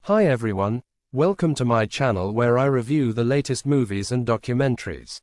Hi everyone, welcome to my channel where I review the latest movies and documentaries.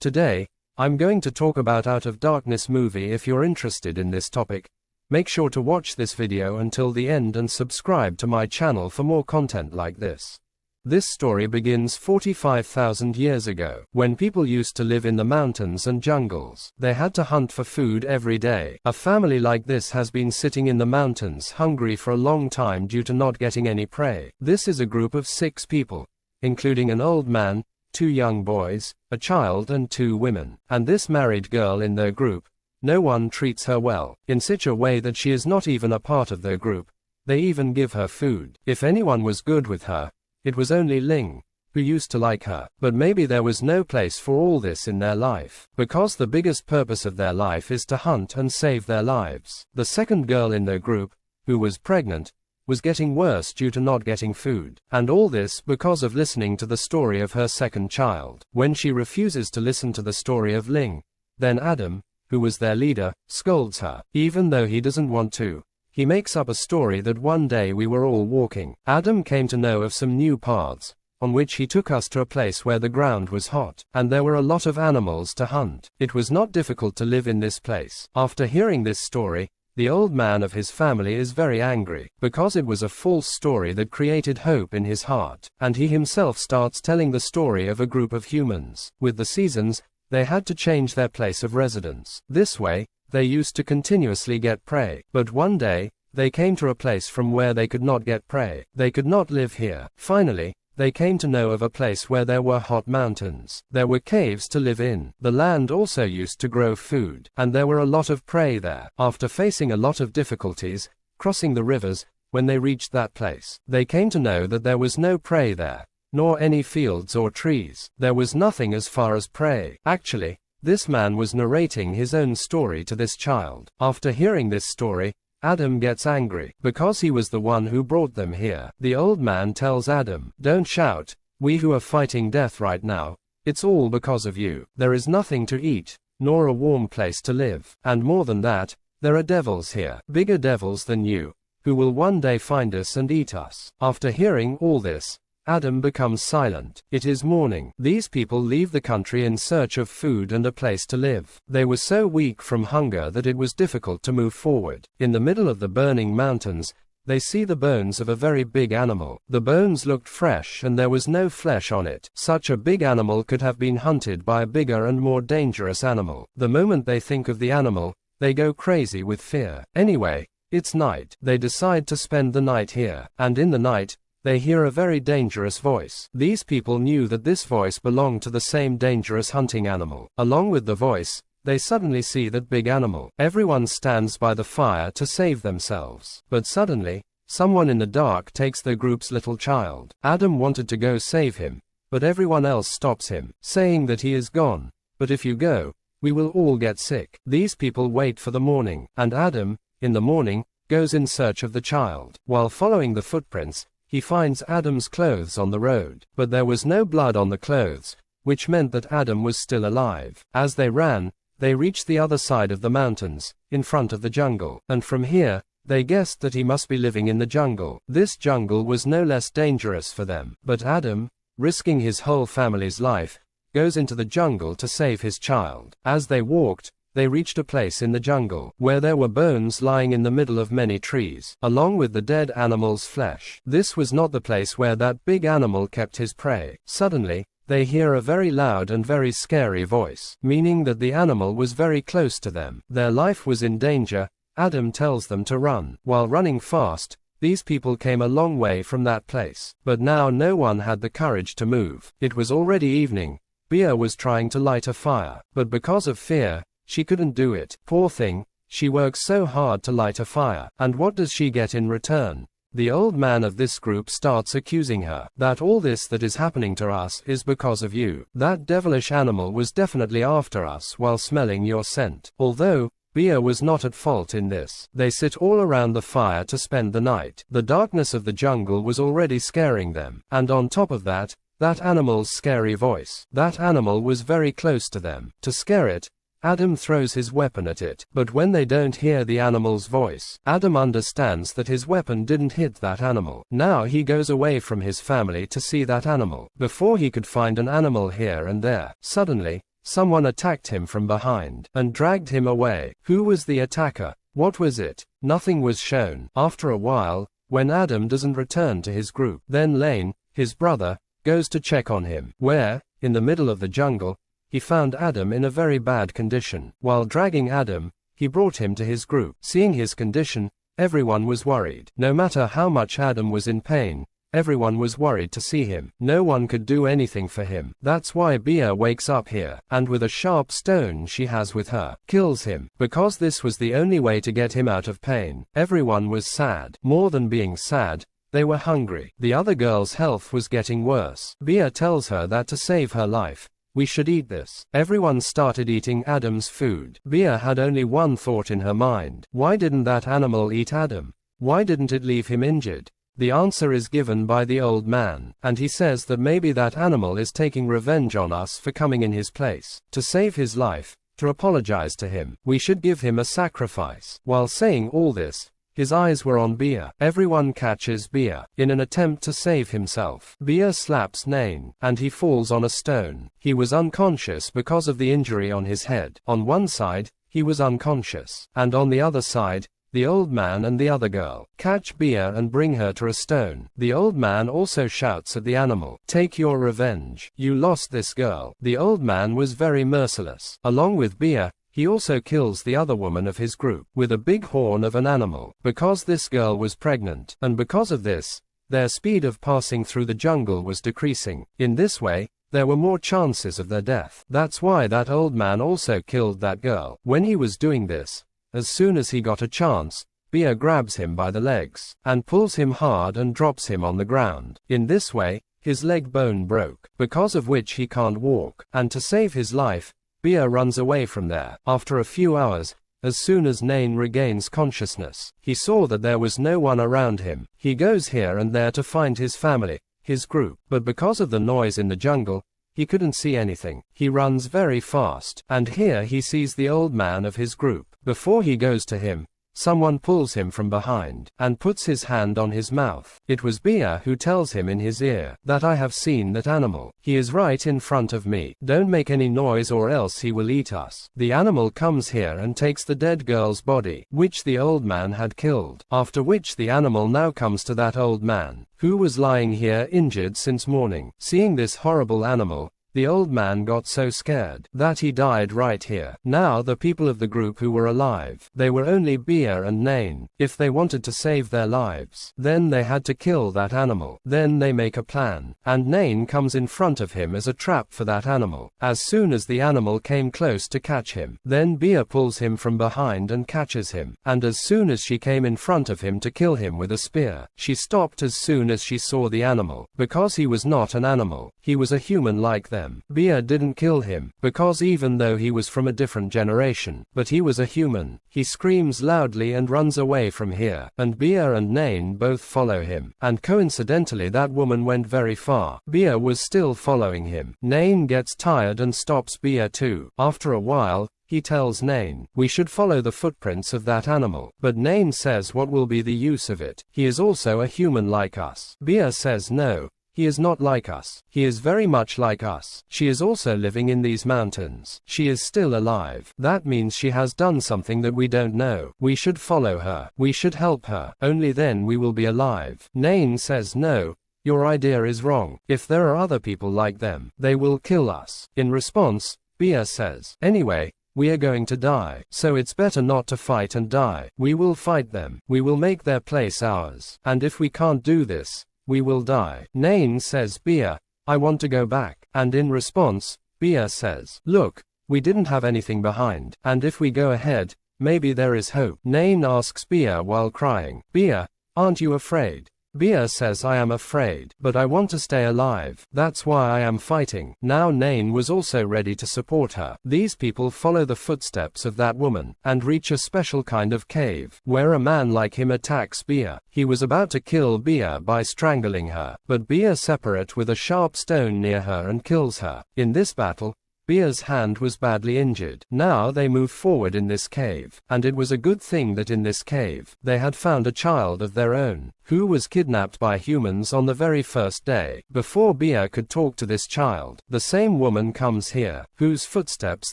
Today, I'm going to talk about Out of Darkness movie. If you're interested in this topic, make sure to watch this video until the end and subscribe to my channel for more content like this. This story begins 45,000 years ago, when people used to live in the mountains and jungles. They had to hunt for food every day. A family like this has been sitting in the mountains hungry for a long time due to not getting any prey. This is a group of 6 people, including an old man, 2 young boys, a child and 2 women. And this married girl in their group, no one treats her well, in such a way that she is not even a part of their group. They even give her food. If anyone was good with her, it was only Ling, who used to like her. But maybe there was no place for all this in their life, because the biggest purpose of their life is to hunt and save their lives. The second girl in their group, who was pregnant, was getting worse due to not getting food. And all this because of listening to the story of her second child. When she refuses to listen to the story of Ling, then Adam, who was their leader, scolds her, even though he doesn't want to. He makes up a story that one day we were all walking. Adam came to know of some new paths, on which he took us to a place where the ground was hot, and there were a lot of animals to hunt. It was not difficult to live in this place. After hearing this story, the old man of his family is very angry, because it was a false story that created hope in his heart, and he himself starts telling the story of a group of humans. With the seasons, they had to change their place of residence. This way, they used to continuously get prey, but one day, they came to a place from where they could not get prey. They could not live here. Finally, they came to know of a place where there were hot mountains. There were caves to live in. The land also used to grow food, and there were a lot of prey there. After facing a lot of difficulties, crossing the rivers, when they reached that place, they came to know that there was no prey there, nor any fields or trees. There was nothing as far as prey. Actually, this man was narrating his own story to this child. After hearing this story, Adam gets angry, because he was the one who brought them here. The old man tells Adam, "Don't shout, we who are fighting death right now, it's all because of you. There is nothing to eat, nor a warm place to live. And more than that, there are devils here, bigger devils than you, who will one day find us and eat us." After hearing all this, Adam becomes silent. It is morning. These people leave the country in search of food and a place to live. They were so weak from hunger that it was difficult to move forward. In the middle of the burning mountains, they see the bones of a very big animal. The bones looked fresh and there was no flesh on it. Such a big animal could have been hunted by a bigger and more dangerous animal. The moment they think of the animal, they go crazy with fear. Anyway, it's night. They decide to spend the night here. And in the night, they hear a very dangerous voice. These people knew that this voice belonged to the same dangerous hunting animal. Along with the voice, they suddenly see that big animal. Everyone stands by the fire to save themselves. But suddenly, someone in the dark takes their group's little child. Adam wanted to go save him, but everyone else stops him, saying that he is gone. But if you go, we will all get sick. These people wait for the morning, and Adam, in the morning, goes in search of the child. While following the footprints, he finds Adam's clothes on the road, but there was no blood on the clothes, which meant that Adam was still alive. As they ran, they reached the other side of the mountains, in front of the jungle, and from here, they guessed that he must be living in the jungle. This jungle was no less dangerous for them, but Adam, risking his whole family's life, goes into the jungle to save his child. As they walked, they reached a place in the jungle, where there were bones lying in the middle of many trees, along with the dead animal's flesh. This was not the place where that big animal kept his prey. Suddenly, they hear a very loud and very scary voice, meaning that the animal was very close to them. Their life was in danger. Adam tells them to run. While running fast, these people came a long way from that place. But now no one had the courage to move. It was already evening. Bia was trying to light a fire, but because of fear, she couldn't do it. Poor thing, she works so hard to light a fire. And what does she get in return? The old man of this group starts accusing her, that all this that is happening to us is because of you. That devilish animal was definitely after us while smelling your scent. Although, Bia was not at fault in this. They sit all around the fire to spend the night. The darkness of the jungle was already scaring them. And on top of that, that animal's scary voice. That animal was very close to them. To scare it, Adam throws his weapon at it, but when they don't hear the animal's voice, Adam understands that his weapon didn't hit that animal. Now he goes away from his family to see that animal. Before he could find an animal here and there, suddenly, someone attacked him from behind and dragged him away. Who was the attacker? What was it? Nothing was shown. After a while, when Adam doesn't return to his group, then Lane, his brother, goes to check on him, where, in the middle of the jungle, he found Adam in a very bad condition. While dragging Adam, he brought him to his group. Seeing his condition, everyone was worried. No matter how much Adam was in pain, everyone was worried to see him. No one could do anything for him. That's why Bea wakes up here, and with a sharp stone she has with her, kills him, because this was the only way to get him out of pain. Everyone was sad. More than being sad, they were hungry. The other girl's health was getting worse. Bea tells her that to save her life, we should eat this. Everyone started eating Adam's food. Bea had only one thought in her mind. Why didn't that animal eat Adam? Why didn't it leave him injured? The answer is given by the old man, and he says that maybe that animal is taking revenge on us for coming in his place. To save his life, to apologize to him, we should give him a sacrifice. While saying all this, his eyes were on Bea. Everyone catches Bea. In an attempt to save himself, Bea slaps Nain, and he falls on a stone. He was unconscious because of the injury on his head. On one side, he was unconscious, and on the other side, the old man and the other girl catch Bea and bring her to a stone. The old man also shouts at the animal, "Take your revenge. You lost this girl." The old man was very merciless. Along with Bea, he also kills the other woman of his group with a big horn of an animal, because this girl was pregnant, and because of this, their speed of passing through the jungle was decreasing. In this way, there were more chances of their death. That's why that old man also killed that girl. When he was doing this, as soon as he got a chance, Bea grabs him by the legs and pulls him hard and drops him on the ground. In this way, his leg bone broke, because of which he can't walk, and to save his life, Bea runs away from there. After a few hours, as soon as Nain regains consciousness, he saw that there was no one around him. He goes here and there to find his family, his group, but because of the noise in the jungle, he couldn't see anything. He runs very fast, and here he sees the old man of his group. Before he goes to him, someone pulls him from behind and puts his hand on his mouth. It was Bea who tells him in his ear that I have seen that animal. He is right in front of me. Don't make any noise or else he will eat us. The animal comes here and takes the dead girl's body, which the old man had killed. After which the animal now comes to that old man, who was lying here injured since morning. Seeing this horrible animal, the old man got so scared that he died right here. Now the people of the group who were alive, they were only Bea and Nain. If they wanted to save their lives, then they had to kill that animal. Then they make a plan, and Nain comes in front of him as a trap for that animal. As soon as the animal came close to catch him, then Bea pulls him from behind and catches him. And as soon as she came in front of him to kill him with a spear, she stopped as soon as she saw the animal, because he was not an animal, he was a human like them. Bea didn't kill him, because even though he was from a different generation, but he was a human. He screams loudly and runs away from here, and Bea and Nain both follow him, and coincidentally that woman went very far. Bea was still following him. Nain gets tired and stops Bea too. After a while, he tells Nain, we should follow the footprints of that animal. But Nain says, what will be the use of it? He is also a human like us. Bea says no. He is not like us. He is very much like us. She is also living in these mountains. She is still alive. That means she has done something that we don't know. We should follow her. We should help her. Only then we will be alive. Nain says no. Your idea is wrong. If there are other people like them, they will kill us. In response, Bea says, anyway, we are going to die, so it's better not to fight and die. We will fight them. We will make their place ours. And if we can't do this, we will die. Nain says, Bea, I want to go back. And in response, Bea says, look, we didn't have anything behind, and if we go ahead, maybe there is hope. Nain asks Bea while crying, Bea, aren't you afraid? Bea says, I am afraid, but I want to stay alive. That's why I am fighting. Now Nain was also ready to support her. These people follow the footsteps of that woman, and reach a special kind of cave, where a man like him attacks Bea. He was about to kill Bea by strangling her, but Bea separates with a sharp stone near her and kills her. In this battle, Bea's hand was badly injured. Now they move forward in this cave, and it was a good thing that in this cave, they had found a child of their own, who was kidnapped by humans on the very first day. Before Bea could talk to this child, the same woman comes here, whose footsteps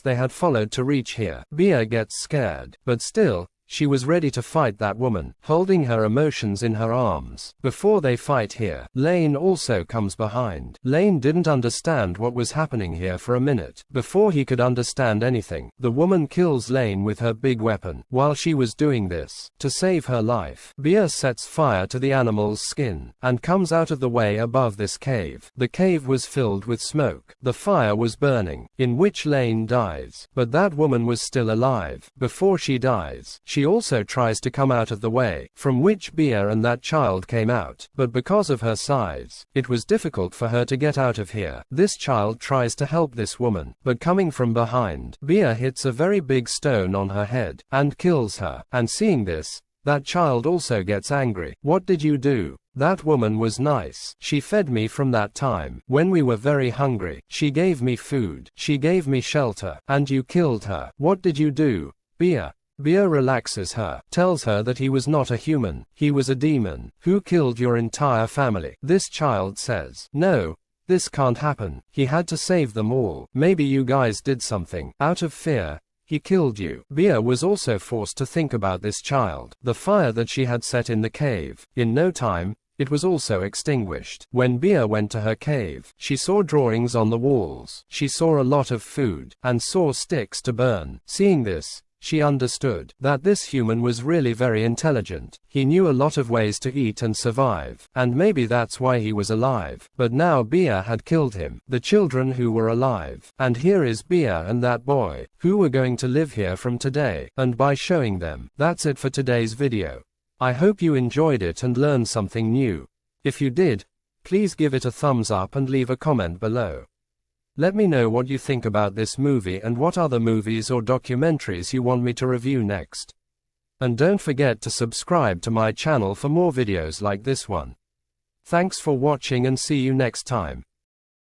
they had followed to reach here. Bea gets scared, but still, she was ready to fight that woman, holding her emotions in her arms. Before they fight here, Lane also comes behind. Lane didn't understand what was happening here for a minute. Before he could understand anything, the woman kills Lane with her big weapon. While she was doing this, to save her life, Bea sets fire to the animal's skin, and comes out of the way above this cave. The cave was filled with smoke. The fire was burning, in which Lane dies. But that woman was still alive. Before she dies, she also tries to come out of the way, from which Bea and that child came out, but because of her size, it was difficult for her to get out of here. This child tries to help this woman, but coming from behind, Bea hits a very big stone on her head, and kills her. And seeing this, that child also gets angry. What did you do? That woman was nice. She fed me from that time, when we were very hungry. She gave me food. She gave me shelter. And you killed her. What did you do? Bea relaxes her, tells her that he was not a human, he was a demon, who killed your entire family. This child says, no, this can't happen, he had to save them all. Maybe you guys did something. Out of fear, he killed you. Bea was also forced to think about this child, the fire that she had set in the cave. In no time, it was also extinguished. When Bea went to her cave, she saw drawings on the walls. She saw a lot of food, and saw sticks to burn. Seeing this, she understood that this human was really very intelligent. He knew a lot of ways to eat and survive, and maybe that's why he was alive. But now Bea had killed him, the children who were alive. And here is Bea and that boy, who were going to live here from today, and by showing them. That's it for today's video. I hope you enjoyed it and learned something new. If you did, please give it a thumbs up and leave a comment below. Let me know what you think about this movie and what other movies or documentaries you want me to review next. And don't forget to subscribe to my channel for more videos like this one. Thanks for watching and see you next time.